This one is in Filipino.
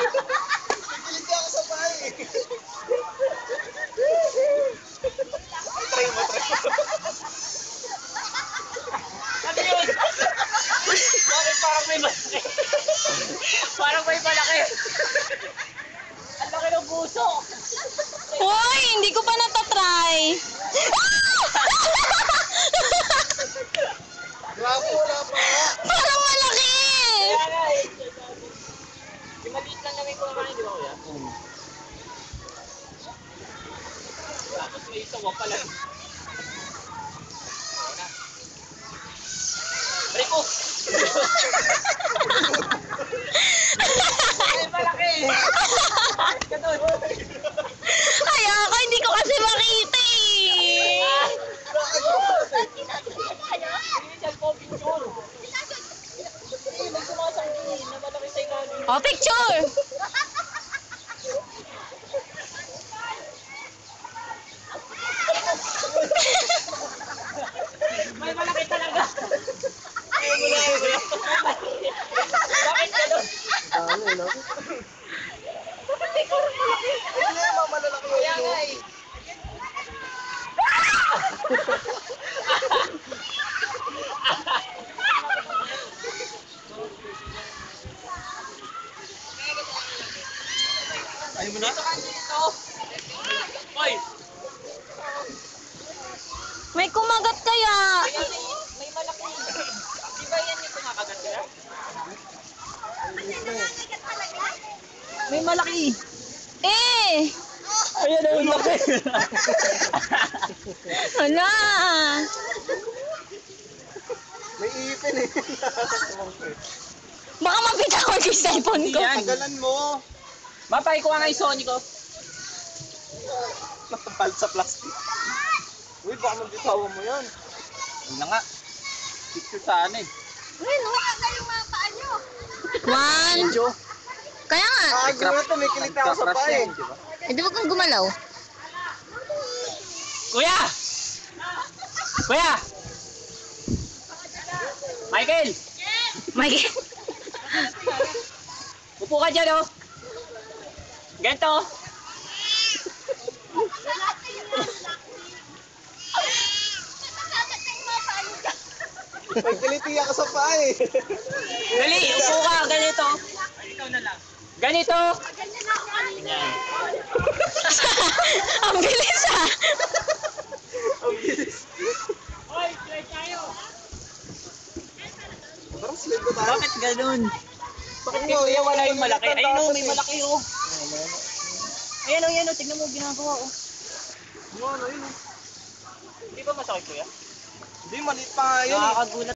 Nagkilig ako sa bahay. Try mo. Ano yun? Bakit parang may malaki? Parang may malaki. Ang laki ng puso. Hoy, hindi ko pa natatry. Grabe, wala pa nga. Parang malaki. Kaya nga eh. Yung maliit lang namin kumakain, di ba kuya? Tapos may isawa pala. Rico! Ay, malaki! Ganun! Ay, ako hindi ko kasi makita eh. Hindi siya po picture. May sumasangkin na malaki sa ilalim. Oh, picture. May malaki talaga! Bakit ganun? Dami, no? Bakit ikaw rin malaki? Hindi, mamalaki Kaya yun. nga eh. Ayaw mo na? Dito! Hoy! May kumagat kaya. May malaki. Di ba yan yung kumakagat nila? May malaki. Eh. Ayan ang laki. Hala. May ipin eh. Baka mapitawan ko yung cellphone ko. Yan. Tagalan mo. Mapay ko nga yung Sony ko. Nakapal sa plastic. Uy, baka magbitawan mo yan. Yun na nga. Picture sana eh. One. Medyo. Kaya nga. Gulat na, may kilig ako sa bahay. Eh, di ba kang gumalaw? Kuya! Kuya! Michael! Mike. Upo ka dyan oh! Ganito! May kiliti ako sa bahay. Dali! Upo ka! Ganito! Ikaw na lang. Ganito! Ganyan. Ang bilis ah. Ang bilis. Hoy! Try tayo! Parang slip ko tayo. Bakit ganun? Bakit kay Kuya wala yung malaki? Ayun oh, may malaki oh! Ayan oh, yan oh, tignan mo ginagawa oh. Ano yun? Hindi ba masakit Kuya? Hindi, maliit pa nga yun. Nakakagulat.